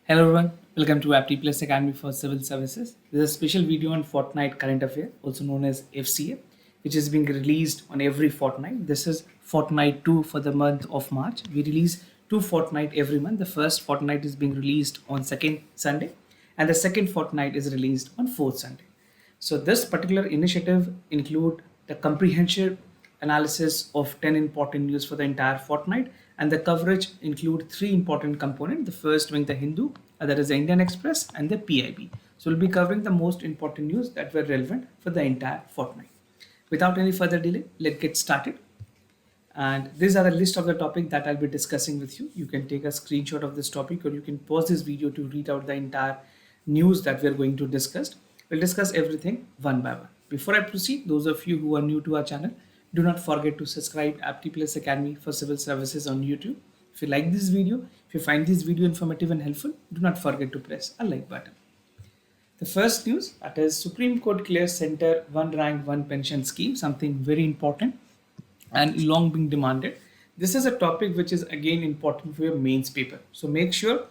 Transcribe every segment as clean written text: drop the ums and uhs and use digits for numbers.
Hello everyone, welcome to APTI PLUS Academy for Civil Services. This is a special video on Fortnight Current Affair, also known as FCA, which is being released on every fortnight. This is Fortnight 2 for the month of March. We release 2 fortnight every month. The first fortnight is being released on second Sunday, and the second fortnight is released on fourth Sunday. So this particular initiative include the comprehensive analysis of 10 important news for the entire fortnight, and the coverage include three important components. The first being the Hindu, that is the Indian Express, and the PIB. So we'll be covering the most important news that were relevant for the entire fortnight. Without any further delay, let's get started. And these are a list of the topic that I'll be discussing with you. You can take a screenshot of this topic, or you can pause this video to read out the entire news that we're going to discuss. We'll discuss everything one by one. Before I proceed, those of you who are new to our channel, do not forget to subscribe APTI PLUS Academy for Civil Services on YouTube. If you like this video, if you find this video informative and helpful, do not forget to press a like button. The first news, that is Supreme Court clears Center one rank one pension scheme, something very important and long being demanded. This is a topic which is again important for your mains paper. So make sure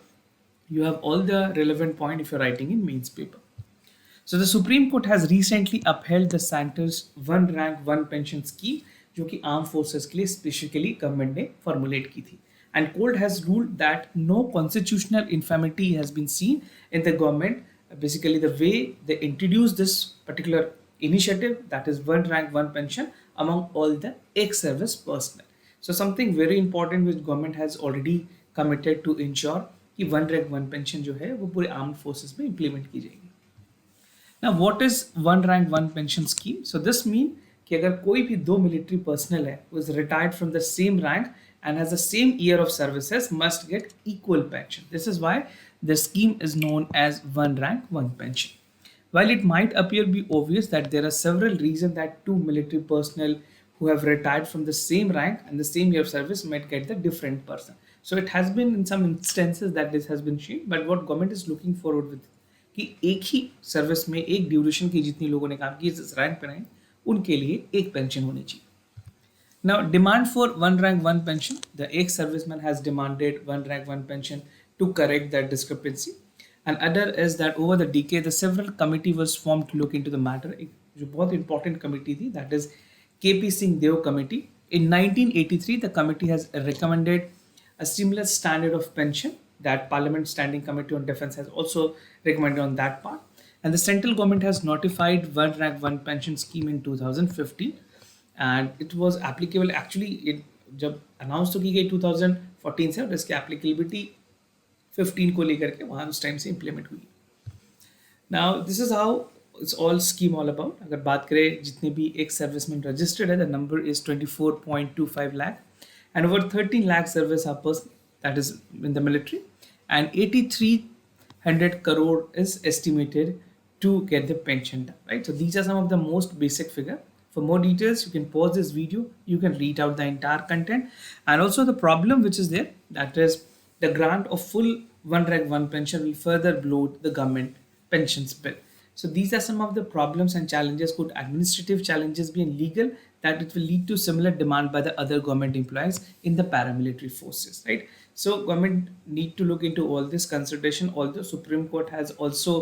you have all the relevant point if you're writing in mains paper. So the Supreme Court has recently upheld the center's one rank one pension scheme, जो कि arm forces के लिए specifically government ने formulate की थी. And court has ruled that no constitutional infirmity has been seen in the government. Basically, the way they introduced this particular initiative, that is one rank one pension among all the ex-service personnel. So something very important which government has already committed to ensure कि one rank one pension जो है वो पूरे armed forces में implement की जाएगी. Now, what is one rank one pension scheme? So this mean कि अगर कोई भी दो military personnel है who is retired from the same rank and has the same year of services must get equal pension. This is why the scheme is known as one rank one pension. While it might appear be obvious that there are several reasons that two military personnel who have retired from the same rank and the same year of service might get the different person. So it has been in some instances that this has been seen, but what government is looking forward with कि एक ही service में एक duration की जितनी लोगों ने काम किया इस रैंक पर आए उनके लिए एक पेंशन होनी चाहिए. Now, demand for one rank one pension. The ex-serviceman has demanded one rank one pension to correct that discrepancy. And other is that over the decade, the several committee was formed to look into the matter. एक जो बहुत important committee थी, that is KP Singh Deo committee. In 1983, the committee has recommended a similar standard of pension that Parliament Standing Committee on Defence has also recommended on that part. And the central government has notified one rank one pension scheme in 2015. And it was applicable actually it जब announce तो की गई 2014 से और इसकी applicability 15 को लेकर के वहाँ उस टाइम से इम्प्लीमेंट हुई. Now this is how it's all scheme all about. अगर बात करें जितने भी एक सर्विसमैन रजिस्टर्ड है, the number is 24.25 lakh and over 13 lakh service are person that is in the military and 8300 crore is estimated to get the pension done, right? So these are some of the most basic figure. For more details, you can pause this video, you can read out the entire content, and also the problem which is there, that is the grant of full one rank one pension will further bloat the government pensions bill. So these are some of the problems and challenges, could administrative challenges be and legal, that it will lead to similar demand by the other government employees in the paramilitary forces, right? So government need to look into all this consideration, although Supreme Court has also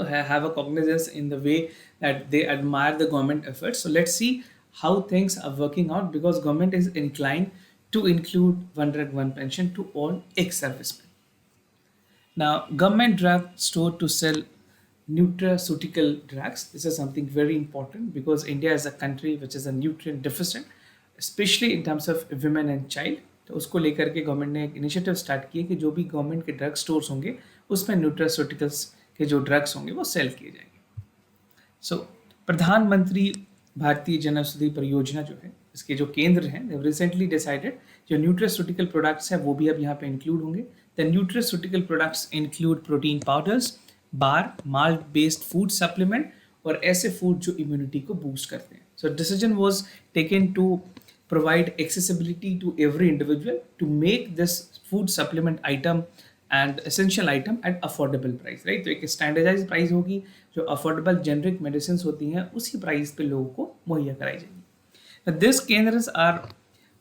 have a cognizance in the way that they admire the government efforts. So let's see how things are working out, because government is inclined to include one rank one pension to all ex-servicemen. Now, government drug store to sell nutraceutical drugs. This is something very important because India is a country which is a nutrient deficient, especially in terms of women and child. तो उसको लेकर के government ने एक initiative start किया कि जो भी गवर्नमेंट के ड्रग स्टोर्स होंगे उसमें न्यूट्रास्यूटिकल्स के जो ड्रग्स होंगे वो सेल किए जाएंगे. सो प्रधानमंत्री भारतीय जन औषधि परियोजना जो है, इसके जो केंद्र हैं, दे रिसेंटली डिसाइडेड जो न्यूट्रास्यूटिकल प्रोडक्ट्स हैं वो भी अब यहाँ पे इंक्लूड होंगे. The nutraceutical products include protein powders, bar, malt based food supplement और ऐसे फूड जो इम्यूनिटी को बूस्ट करते हैं. So decision was taken to provide accessibility to every individual to make this food supplement item and essential item at affordable price, right? तो एक standardized price होगी जो affordable generic medicines होती हैं उसी price पे लोगों को मुहैया कराई जाएगी. Now, these केंद्र are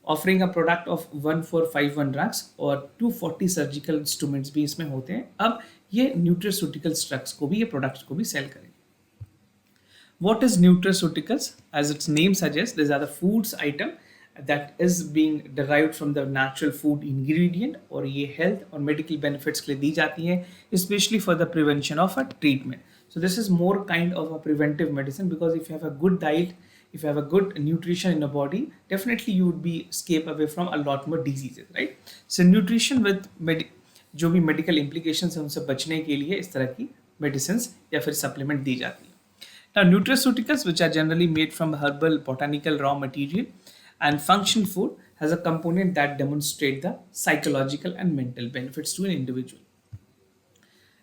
offering a product of 1451 drugs और 240 सर्जिकल इंस्ट्रूमेंट्स भी इसमें होते हैं. अब ये न्यूट्रास्यूटिकल्स ड्रग्स को भी, ये प्रोडक्ट्स को भी सेल करेंगे. What is nutraceuticals? As its name suggests, these are the foods item that is being derived from the natural food ingredient और ये health और medical benefits के लिए दी जाती हैं, especially for the prevention of a treatment. So this is more kind of a preventive medicine because if you have a good diet, if you have a good nutrition in your body, definitely you would be escape away from a lot more diseases, right? So nutrition with जो भी medical implications हैं उनसे बचने के लिए इस तरह की medicines या फिर supplement दी जाती है. Now, nutraceuticals, which are generally made from herbal, botanical raw material, and function food, has a component that demonstrate the psychological and mental benefits to an individual.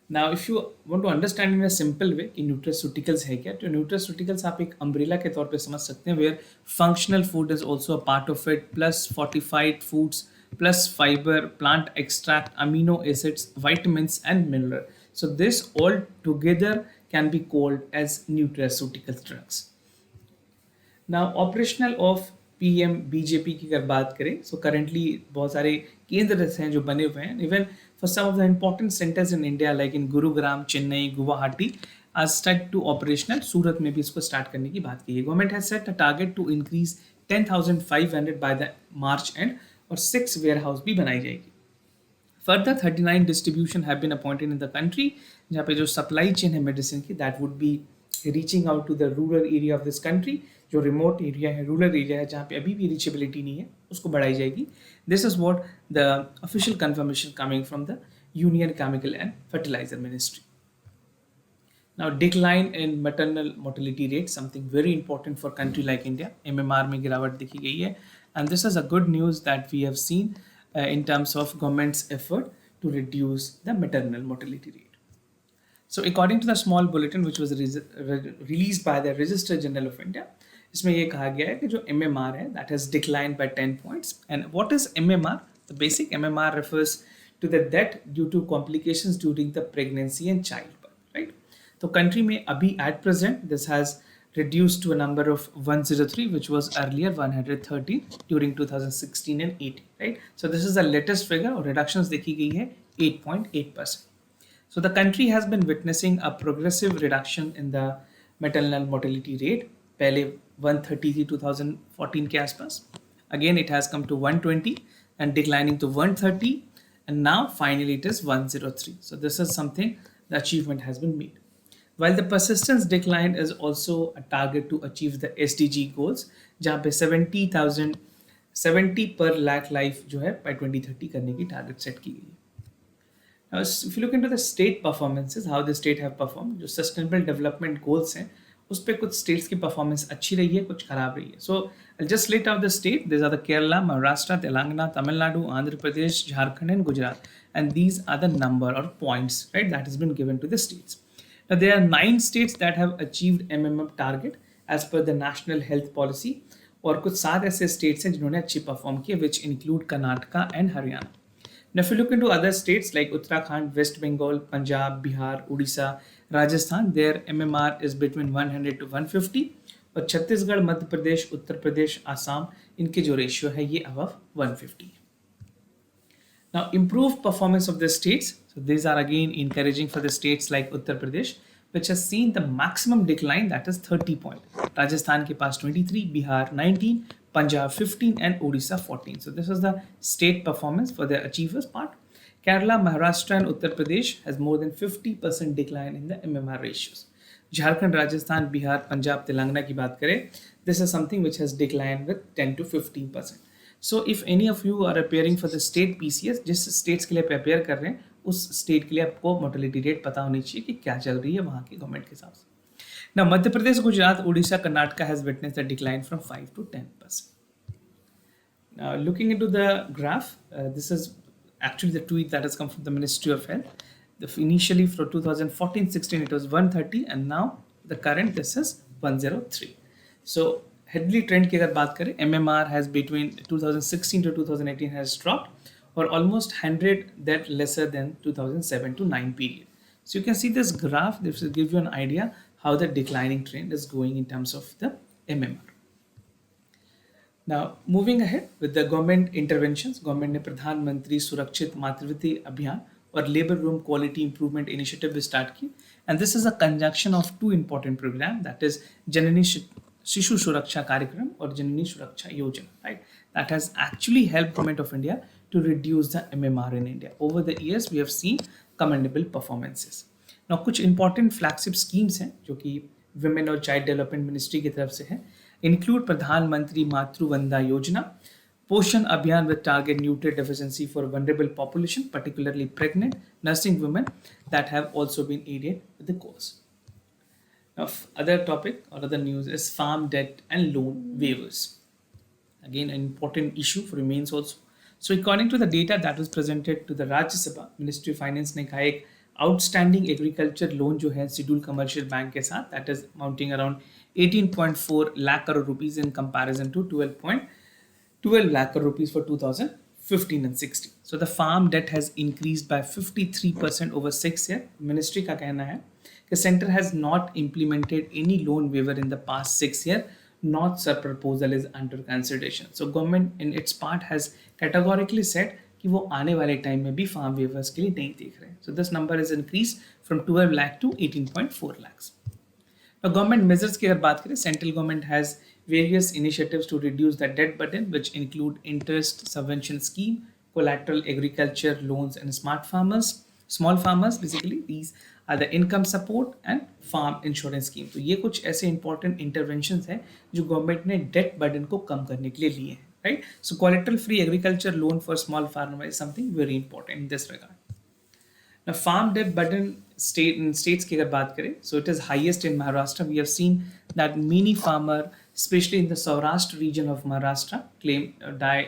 Now, if you want to understand in a simple way कि nutraceuticals है क्या, तो nutraceuticals आप एक umbrella के तौर पे समझ सकते हैं, where functional food is also a part of it, plus fortified foods, plus fiber, plant extract, amino acids, vitamins, and mineral. So this all together can be called as nutraceutical drugs. Now, operational of PM BJP की अगर बात करें, so currently बहुत सारे केंद्र हैं जो बने हुए हैं. Even for some of the important centres in India like in Gurugram, Chennai, Guwahati are start to operational. सूरत में भी इसको स्टार्ट करने की बात की है. Government has set a target to increase 10,500 by the March and और 6 वेयर हाउस भी बनाई जाएगी. Further, 39 distribution have been appointed in the country, जहाँ पे जो supply chain है medicine की, that would be reaching out to the rural area of this country. जो remote area है, rural area है, जहाँ पे अभी भी reachability नहीं है, उसको बढ़ाई जाएगी. This is what the official confirmation coming from the Union Chemical and Fertilizer Ministry. Now, decline in maternal mortality rate, something very important for country like India. MMR में गिरावट देखी गई है, and this is a good news that we have seen in terms of government's effort to reduce the maternal mortality rate. So, according to the small bulletin which was released by the Registrar General of India, इसमें ये कहा गया है कि जो MMR है that has declined by 10 points. And what is MMR? The basic MMR refers to the death due to complications during the pregnancy and childbirth, right? तो country में अभी at present this has reduced to a number of 103, which was earlier 113 during 2016 and 18, right? So this is the latest figure, और reductions देखी गई है 8.8%. So the country has been witnessing a progressive reduction in the maternal mortality rate. पहले 130 थी 2014 के आसपास. Again it has come to 120 and declining to 130, and now finally it is 103. So this is something, the achievement has been made. While the persistence decline is also a target to achieve the SDG goals, जहाँ पे 70 per lakh life जो है by 2030 करने की target set की गई है. Now, if you look into the state performances, how the state have performed, जो sustainable development goals हैं, उस पे कुछ states की performance अच्छी रही है, कुछ खराब रही है. So I'll just list out the state. These are the Kerala, Maharashtra, Telangana, Tamil Nadu, Andhra Pradesh, Jharkhand, and Gujarat. And these are the number or points, right, that has been given to the states. Now, there are 9 states that have achieved MMM target as per the National Health Policy, और कुछ 7 ऐसे states हैं जिन्होंने अच्छी perform किए, which include Karnataka and Haryana. Now, if you look into other states like Uttarakhand, West Bengal, Punjab, Bihar, Odisha, Rajasthan, their MMR is between 100 to 150, और छत्तीसगढ़, मध्य प्रदेश, उत्तर प्रदेश, आसाम, इनके जो रेशियो है ये above 150. Now, improved performance of the states. So these are again encouraging for the states like Uttar Pradesh, which has seen the maximum decline, that is 30 points. Rajasthan ke paas 23, Bihar 19, Punjab 15, and Odisha 14. So this is the state performance for the achievers part. Kerala, Maharashtra, and Uttar Pradesh has more than 50% decline in the MMR ratios. Jharkhand, Rajasthan, Bihar, Punjab, Telangana की बात करें, this is something which has declined with 10 to 15%. So if any of you are appearing for the state PCS, जिस states के लिए prepare कर रहे हैं, उस state के लिए आपको mortality rate पता होनी चाहिए कि क्या चल रही है वहाँ की government के हिसाब से. Now, Madhya Pradesh, Gujarat, Odisha, Karnataka has witnessed a decline from 5 to 10%. Now, looking into the graph, this is actually the tweet that has come from the Ministry of Health. Initially for 2014-16 it was 130, and now the current this is 103. So headly trend की अगर बात करें, MMR has between 2016 to 2018 has dropped, or almost 100 that lesser than 2007 to 9 period. So you can see this graph. This will give you an idea how the declining trend is going in terms of the MMR. Now, moving ahead with the government interventions, government ने प्रधानमंत्री सुरक्षित मातृत्व अभियान और labour room quality improvement initiative start की and this is a conjunction of two important programme that is जननी शिशु सुरक्षा कार्यक्रम और जननी सुरक्षा योजना right that has actually helped government of India to reduce the MMR in India. Over the years, we have seen commendable performances. Now, कुछ important flagship schemes हैं जो कि Women और Child Development Ministry की तरफ से है. Include प्रधानमंत्री मातृ वंदना योजना, पोषण अभियान with target nutrient deficiency for vulnerable population, particularly pregnant, nursing women that have also been aided with the cause. Now, other topic or other news is farm debt and loan waivers. Again, an important issue remains also. So, according to the data that was presented to the Rajya Sabha, Ministry of Finance ने कहा एक outstanding agriculture loan जो है scheduled commercial bank के साथ that is mounting around 18.4 lakh crore rupees in comparison to 12 lakh crore rupees for 2015 and 16. So the farm debt has increased by 53% over 6 years. Ministry का कहना है कि center has not implemented any loan waiver in the past 6 years. Not such proposal is under consideration. So government in its part has categorically said कि वो आने वाले time में भी फार्म वेवर्स के लिए नहीं देख रहे हैं. So this number is increased from 12 lakh to 18.4 lakhs. Now government measures की अगर बात करें, central government has various initiatives to reduce the debt burden, which include interest subvention scheme, collateral agriculture loans and small farmers basically. These are the income support and farm insurance scheme. तो ये कुछ ऐसे important interventions हैं जो government ने debt burden को कम करने के लिए लिए हैं, right? So collateral free agriculture loan for small farmer is something very important in this regard. Now, farm debt burden states की अगर बात करें, so it is highest in Maharashtra. We have seen that many farmer, especially in the Saurashtra region of Maharashtra, die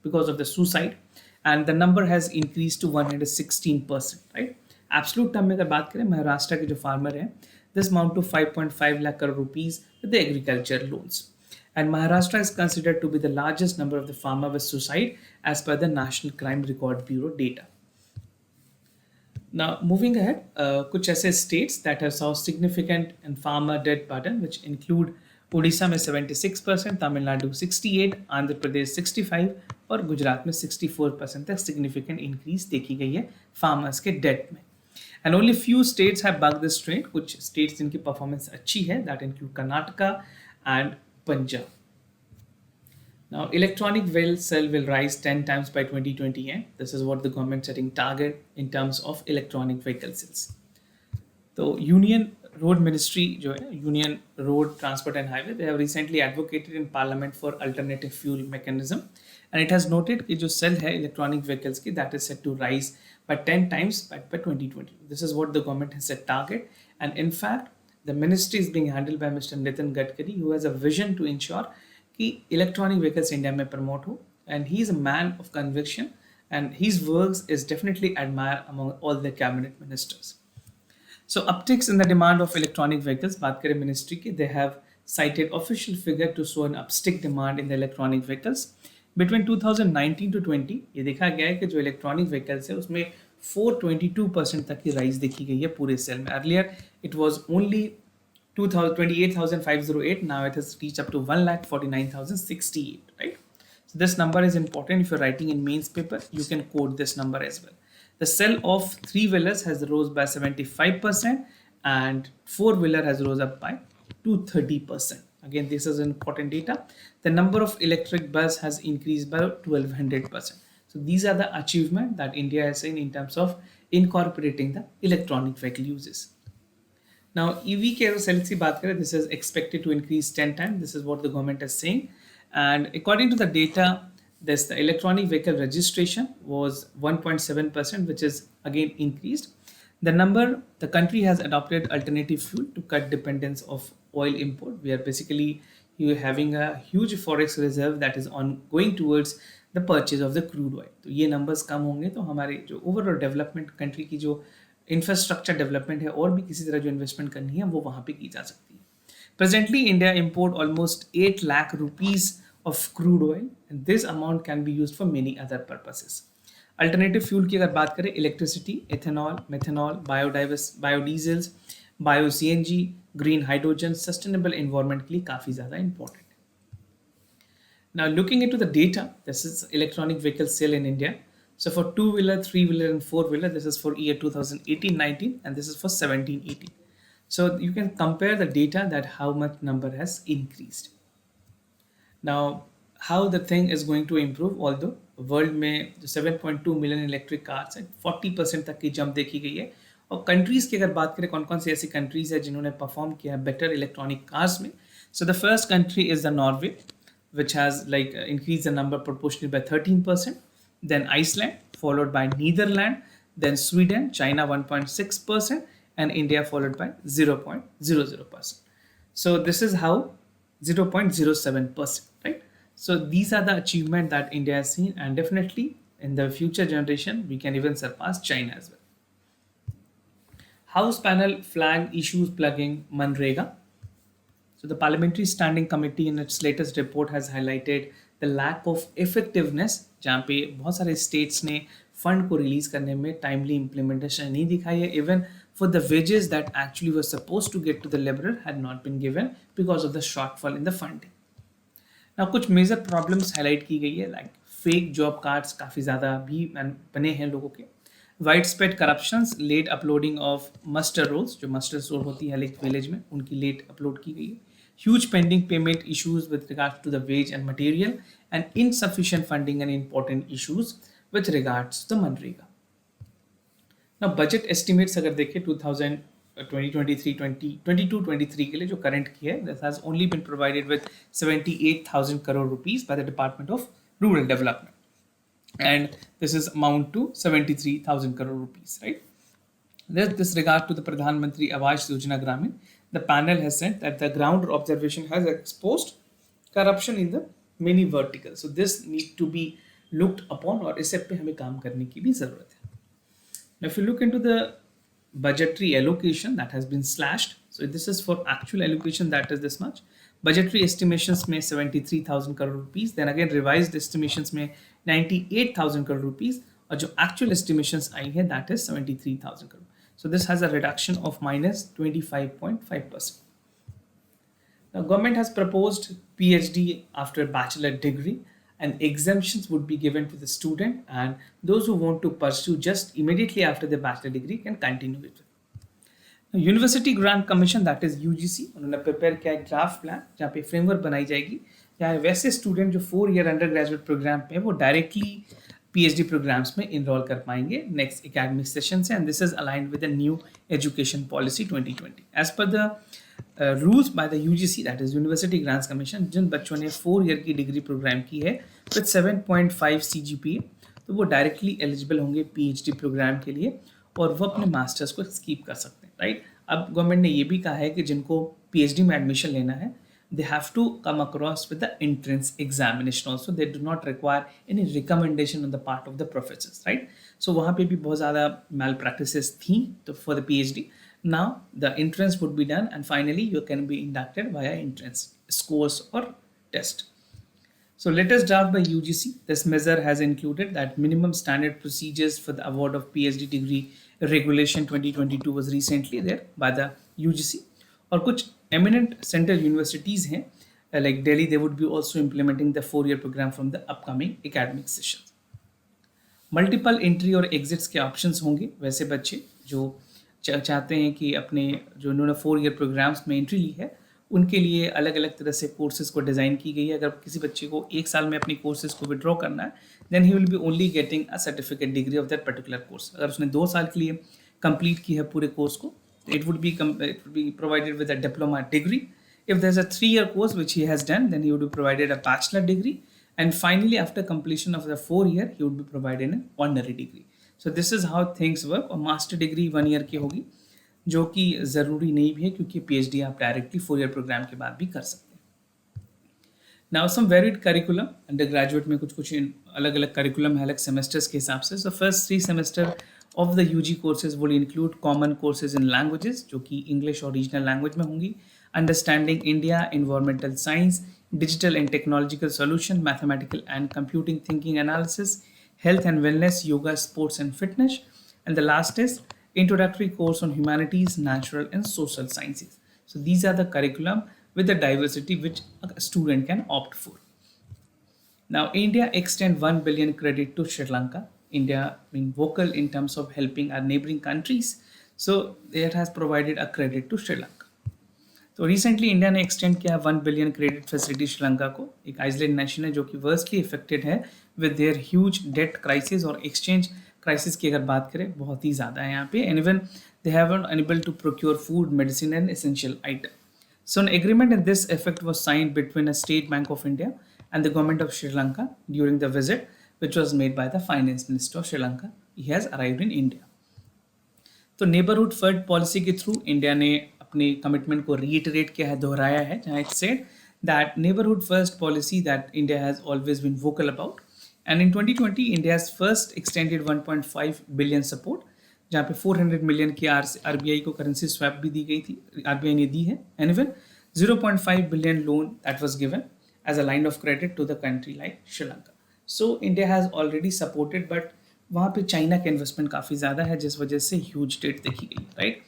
because of the suicide, and the number has increased to 116%. Right? Absolute term में अगर बात करें, महाराष्ट्र के जो farmer हैं, this amount to 5.5 lakh crore rupees with the agriculture loans. And Maharashtra is considered to be the largest number of the farmer with suicide as per the National Crime Record Bureau data. Now, moving ahead, कुछ ऐसे states that have saw significant and farmer debt burden, which include Orissa में 76%, तमिलनाडु 68%, आंध्र प्रदेश 65% और गुजरात में 64% तक significant increase देखी गई है farmers के debt में. And only few states have bucked this trend. कुछ states जिनकी performance अच्छी है, that include Karnataka and Punjab. Now, electronic vehicle sale will rise 10 times by 2020. This is what the government setting target in terms of electronic vehicle sales. So, Union Road Ministry, Union Road Transport and Highway, they have recently advocated in Parliament for alternative fuel mechanism, and it has noted that the sale hai electronic vehicles ki, that is set to rise by 10 times by 2020. This is what the government has set target, and in fact, the ministry is being handled by Mr. Nitin Gadkari, who has a vision to ensure कि electronic vehicles India में promote हो and he is a man of conviction and his works is definitely admire among all the cabinet ministers. So upticks in the demand of electronic vehicles बात करें ministry की, they have cited official figure to show an uptick demand in the electronic vehicles between 2019 to 20. ये देखा गया है कि जो electronic vehicles है उसमें 422% तक की राइज देखी गई है पूरे सेल में. Earlier it was only 28,508. Now it has reached up to 1,49,068, right? So this number is important. If you're writing in mains paper, you can quote this number as well. The sale of 3-wheelers has rose by 75% and 4-wheeler has rose up by 230%. Again, this is important data. The number of electric bus has increased by 1,200%. So these are the achievements that India has seen in terms of incorporating the electronic vehicle uses. Now, EV के अगर sales की बात करें, this is expected to increase 10 times. This is what the government is saying. And according to the data, the electronic vehicle registration was 1.7%, which is again increased. The country has adopted alternative fuel to cut dependence of oil import. We are basically having a huge forex reserve that is going towards the purchase of the crude oil. तो ये numbers कम होंगे तो हमारे जो overall development country की जो infrastructure development है और भी किसी तरह जो इन्वेस्टमेंट करनी है वो वहाँ पे की जा सकती है. Presently India import almost 8 lakh rupees of crude oil and this amount can be used for many other purposes. Alternative fuel की अगर बात करें, electricity, ethanol, methanol, बायोडीजल्स, bio CNG, green hydrogen, sustainable environment के लिए काफ़ी ज़्यादा इंपॉर्टेंट है. Now, looking into the data, this is electronic vehicle sale in India. So for two-wheeler, three-wheeler, and four-wheeler, this is for year 2018-19, and this is for 17-18. So you can compare the data that how much number has increased. Now, how the thing is going to improve, although world में जो 7.2 million electric cars है 40% तक की jump देखी गई है. और countries की अगर बात करें कौन कौन सी ऐसी कंट्रीज है जिन्होंने परफॉर्म किया है बेटर इलेक्ट्रॉनिक कार्स में. So the first country is the Norway which has like increased the number proportionally by 13%. Then Iceland, followed by Netherlands, then Sweden, China 1.6%, and India followed by 0.00%. So this is how 0.07%, right? So these are the achievement that India has seen, and definitely in the future generation we can even surpass China as well. House panel flag issues plugging Manrega. So the Parliamentary Standing Committee in its latest report has highlighted the lack of effectiveness, जहाँ पे बहुत सारे states ने fund को release करने में timely implementation नहीं दिखाई है. Even for the wages that actually were supposed to get to the laborer had not been given because of the shortfall in the funding. Now कुछ मेजर प्रॉब्लम्स हाईलाइट की गई है, like fake job cards काफ़ी ज़्यादा भी बने हैं लोगों के. Wide spread corruptions, late uploading of muster rolls, जो मस्टर रोल होती है एक विलेज में, उनकी लेट अपलोड की गई है. Huge pending payment issues with regards to the wage and material, and insufficient funding and important issues with regards to the मनरेगा. ना बजट एस्टिमेट्स अगर देखें 2022-23 के लिए जो करंट की है, this has only been provided with 78,000 crore rupees by the Department of Rural Development, and this is amount to 73,000 crore rupees, right? This regard to the Pradhan Mantri Awas Yojana Gramin, the panel has said that the ground observation has exposed corruption in the many verticals. So this need to be looked upon, और इस पे हमें काम करने की भी जरूरत है. Now, if you look into the budgetary allocation that has been slashed, so this is for actual allocation, that is this much. Budgetary estimations में 73,000 crore rupees, then again revised estimations में 98,000 crore rupees, और जो actual estimations आई है that is 73,000 crore. So this has a reduction of minus 25.5%. Now, government has proposed PhD after bachelor degree, and exemptions would be given to the student, and those who want to pursue just immediately after the bachelor degree can continue with it. Now, university grant commission that is UGC, उन्होंने prepare किया एक draft plan जहाँ पे framework बनाई जाएगी जहाँ वैसे student जो 4 ईयर अंडर ग्रेजुएट प्रोग्राम पे वो डायरेक्टली पीएचडी प्रोग्राम्स में इनरोल कर पाएंगे नेक्स्ट एकेडमिक सेशन से, and this is aligned with the new education policy 2020 as per the rules by the UGC that is university grants commission. जिन बच्चों ने 4 year की degree programme की है with 7.5 CGPA, तो वो डायरेक्टली एलिजिबल होंगे PhD programme के लिए और वो अपने मास्टर्स को स्कीप कर सकते हैं, राइट? अब गवर्नमेंट ने ये भी कहा है कि जिनको पीएचडी में एडमिशन लेना है they have to come across with the entrance examination also. They do not require any recommendation on the part of the professors, right? So वहाँ पे भी बहुत ज़्यादा malpractices थी तो for the PhD. Now the entrance would be done, and finally you can be inducted via entrance scores or test. So latest draft by UGC, this measure has included that minimum standard procedures for the award of PhD degree regulation 2022 was recently there by the UGC. और कुछ eminent central universities हैं like Delhi, they would be also implementing the 4-year program from the upcoming academic sessions. Multiple entry और exits के options होंगे. वैसे बच्चे जो चाहते हैं कि अपने जो उन्होंने 4-year programs में एंट्री ली है उनके लिए अलग अलग तरह से कोर्सेज को डिज़ाइन की गई है. अगर किसी बच्चे को 1 साल में अपनी कोर्सेज को विड्रॉ करना है then he will be only getting a certificate degree of that particular course. अगर उसने 2 साल के लिए कंप्लीट की है पूरे कोर्स को, it would be provided with a diploma degree. If there's a 3-year course which he has done, then he would be provided a bachelor degree, and finally after completion of the 4-year he would be provided an honorary degree. So this is how things work. और master degree 1 year की होगी जो कि ज़रूरी नहीं भी है क्योंकि PhD आप डायरेक्टली 4-year प्रोग्राम के बाद भी कर सकते हैं. Now some varied curriculum, undergraduate में कुछ अलग अलग curriculum है अलग semesters के हिसाब से. So first 3 semester of the UG courses will include common courses in languages जो कि English और regional language में होंगी, understanding India, environmental science, digital and technological solution, mathematical and computing thinking analysis, health and wellness, yoga, sports and fitness, and the last is introductory course on humanities, natural and social sciences. So these are the curriculum with the diversity which a student can opt for. Now, India extend 1 billion credit to Sri Lanka. India being vocal in terms of helping our neighboring countries. So, it has provided a credit to Sri Lanka. तो recently India ने extend किया 1 billion credit facility Sri Lanka को. एक Iceland nation है जो कि वर्स्टली affected है with their huge date crisis और एक्सचेंज क्राइसिस की अगर बात करें बहुत ही ज़्यादा है यहाँ पे. And even they have not enable to procure food medicine and essential item. So an agreement in this effect was signed between a State Bank of India and the government of Sri Lanka during the visit, which was made by the Finance Minister of Sri Lanka. He has arrived in India. तो neighbourhood first policy के through India ने अपने commitment को reiterate किया है, दोहराया है, जहाँ it said that neighbourhood first policy that India has always been vocal about. And in 2020 India first extended 1.5 billion support, जहाँ पे 400 मिलियन की आरबीआई को करेंसी स्वैप भी दी गई थी, आरबीआई ने दी है. And even 0.5 billion loan that was given as a line of credit to the country like Sri Lanka. So India has already supported, but वहाँ पे चाइना का इन्वेस्टमेंट काफ़ी ज़्यादा है जिस वजह से ह्यूज डेट देखी गई. Right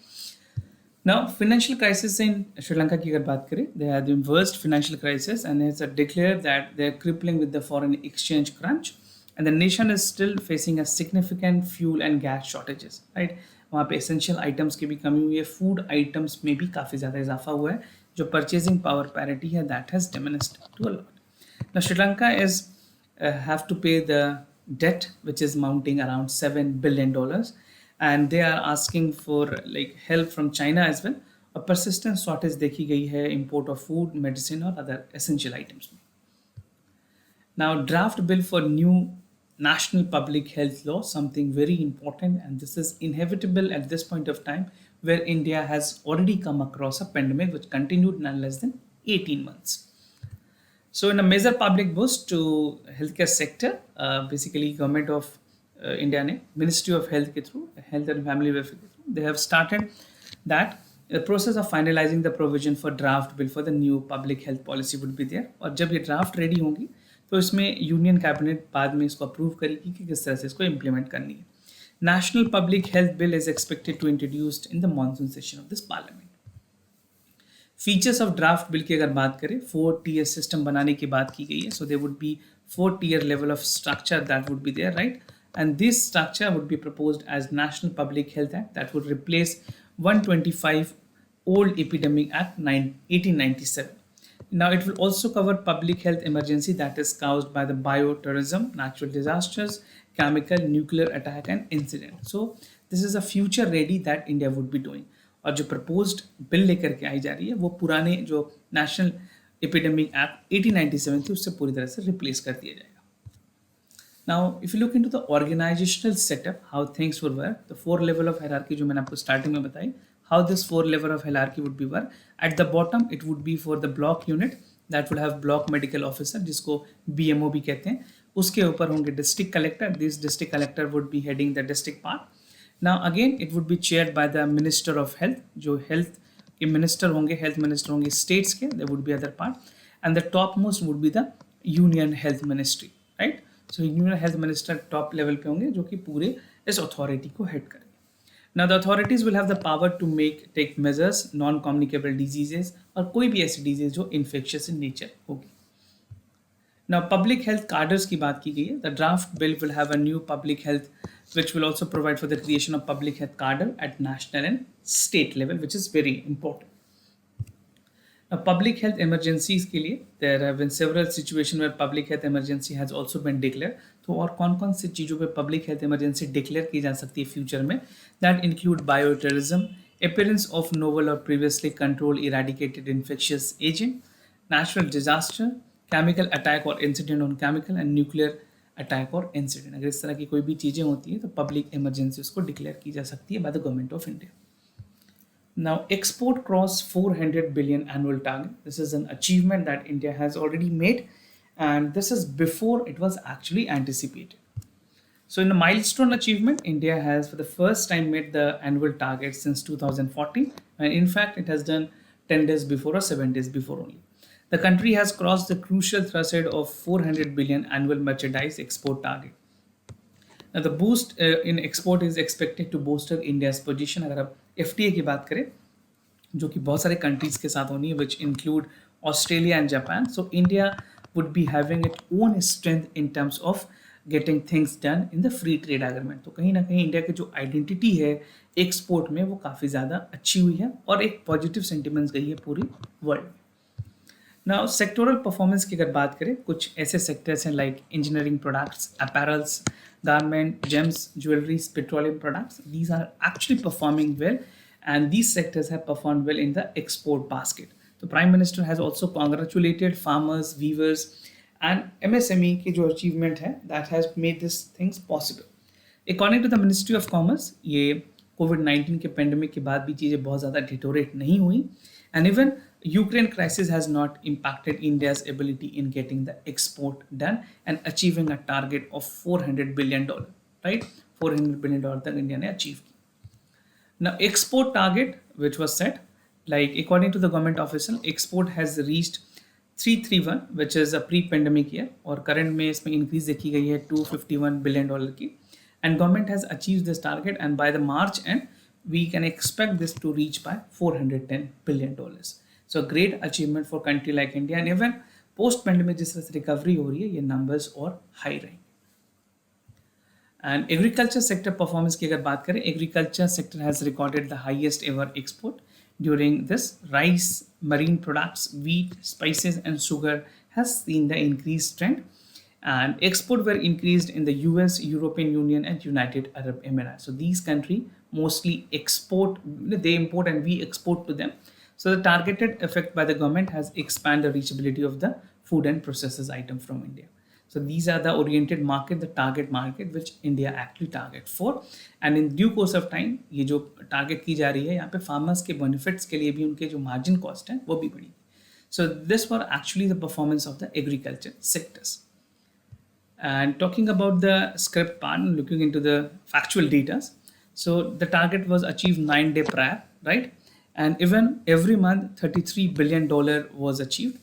now financial crisis in Sri Lanka की अगर बात करें, they have the worst financial crisis and has declare that they are crippling with the foreign exchange crunch and the nation is still facing a significant fuel and gas shortages. Right वहाँ पे essential items की भी कमी हुई है, food items में भी काफ़ी ज़्यादा इजाफा हुआ है, जो परचेजिंग पावर पैरिटी है that has diminished to a lot. Now Sri Lanka is have to pay the debt which is mounting around $7 billion, and they are asking for like help from China as well. A persistent shortage देखी गई है import of food, medicine और other essential items में. Now draft bill for new national public health law, something very important, and this is inevitable at this point of time where India has already come across a pandemic which continued none less than 18 months. So in a major public boost to healthcare sector, basically government of India ने Ministry of Health के through, Health and Family Welfare के through, they have started that the process of finalizing the provision for draft bill for the new public health policy would be there. और जब ये draft ready होंगी तो इसमें union cabinet बाद में इसको अप्रूव करेगी कि किस तरह से इसको इम्प्लीमेंट करनी है. National public health bill is expected to introduced in the monsoon session of this parliament. Features of draft bill की अगर बात करें, 4 tier सिस्टम बनाने की बात की गई है. सो they would be 4 tier level of structure that would be there, right. And this structure would be proposed as national public health act that would replace 125 old epidemic act 1897. Now it will also cover public health emergency that is caused by the bioterrorism, natural disasters, chemical, nuclear attack and incident. So this is a future ready that India would be doing. और जो proposed bill लेकर के आई जा रही है वो पुराने जो नेशनल एपिडेमिक एक्ट 1897 थी उससे पूरी तरह से रिप्लेस कर दिया जाएगा. Now if you look into the organisational setup how things would work, the 4 level of hierarchy जो मैंने आपको स्टार्टिंग में बताई, how this 4 level of hierarchy would be work. At the bottom it would be for the block unit that would have block medical officer जिसको BMO भी कहते हैं. उसके ऊपर होंगे district collector. This district collector would be heading the district part. Now again it would be chaired by the minister of health. जो health के minister होंगे, health minister होंगे states के, there would be other part, and the topmost would be the union health ministry, right? So union health minister top level पे होंगे जो कि पूरे इस authority को head करेंगे. Now the authorities will have the power to take measures non-communicable diseases और कोई भी ऐसी disease जो infectious in nature होगी. Now public health cadres की बात की गई है. The draft bill will have a new public health which will also provide for the creation of public health cadre at national and state level, which is very important. Now, public health emergencies के लिए there have been several situations where public health emergency has also been declared. तो और कौन-कौन सी चीज़ों पे public health emergency declare की जा सकती है फ्यूचर में? That include bioterrorism, appearance of novel or previously controlled eradicated infectious agent, natural disaster, chemical attack or incident on chemical and nuclear attack or incident. अगर इस तरह की कोई भी चीज़ें होती हैं तो public emergency उसको declare की जा सकती है by the government of India. Now, export cross 400 billion annual target. This is an achievement that India has already made, and this is before it was actually anticipated. So, in a milestone achievement, India has for the first time made the annual target since 2014, and in fact, it has done 10 days before or 7 days before only. The country has crossed the crucial threshold of 400 billion annual merchandise export target. Now, the boost in export is expected to bolster India's position. अगर आप FTA की बात करें जो कि बहुत सारे countries के साथ होनी है which include Australia and Japan. So India would be having its own strength in terms of getting things done in the free trade agreement. तो कहीं ना कहीं इंडिया की जो आइडेंटिटी है एक्सपोर्ट में वो काफ़ी ज़्यादा अच्छी हुई है और एक पॉजिटिव सेंटिमेंट्स गई है पूरी वर्ल्ड में. नाउ सेक्टोरल परफॉर्मेंस की अगर बात करें, कुछ ऐसे सेक्टर्स हैं like engineering products, apparels, garment, gems, jewelries, petroleum products. These are actually performing well, and these sectors have performed well in the export basket. The Prime Minister has also congratulated farmers, weavers, and MSME की जो achievement है that has made these things possible. According to the Ministry of Commerce, ये कोविड-19 के pandemic के बाद भी चीज़ें बहुत ज़्यादा डिटोरेट नहीं हुई, and even Ukraine crisis has not impacted India's ability in getting the export done and achieving a target of $400 billion, right? $400 billion तक इंडिया ने अचीव की. Now, export target which was set, like according to the government official, export has reached 331, which is a pre-pandemic year, और current में इसमें increase देखी गई है $251 billion की, and government has achieved this target, and by the March end we can expect this to reach by $410 billion. So great achievement for country like India, and even post pandemic जिस तरह से recovery हो रही है ये numbers और high रहेंगे. And agriculture sector performance की अगर बात करें, agriculture sector has recorded the highest ever export during this. Rice, marine products, wheat, spices and sugar has seen the increased trend, and export were increased in the US, European Union and United Arab Emirates. So these countries mostly export, they import and we export to them. So the targeted effect by the government has expanded the reachability of the food and processes item from India. So these are the oriented market, the target market which India actually target for, and in due course of time ये जो target की जा रही है यहाँ पे farmers के benefits के लिए भी उनके जो margin cost है वो भी बढ़ी. So this were actually the performance of the agriculture sectors. And talking about the script part and looking into the factual data, so the target was achieved 9 days prior, right? And even every month $33 billion was achieved,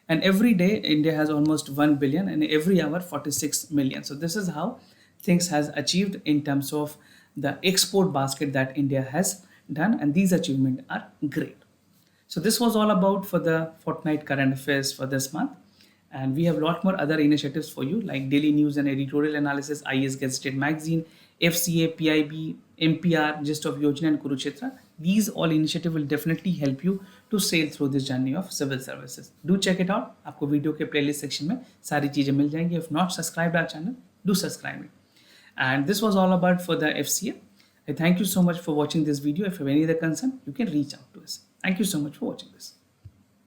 and every day India has almost 1 billion, and every hour 46 million. So this is how things has achieved in terms of the export basket that India has done, and these achievements are great. So this was all about for the fortnight current affairs for this month, and we have a lot more other initiatives for you like daily news and editorial analysis, IS Gazetted magazine, FCA, PIB, MPR, Gist of Yojana and Kurukshetra. These all initiatives will definitely help you to sail through this journey of civil services. Do check it out. आपको video के playlist section में सारी चीजें मिल जाएंगी. If not subscribed our channel, do subscribe it. And this was all about for the FCA. I thank you so much for watching this video. If you have any other concern, you can reach out to us. Thank you so much for watching this.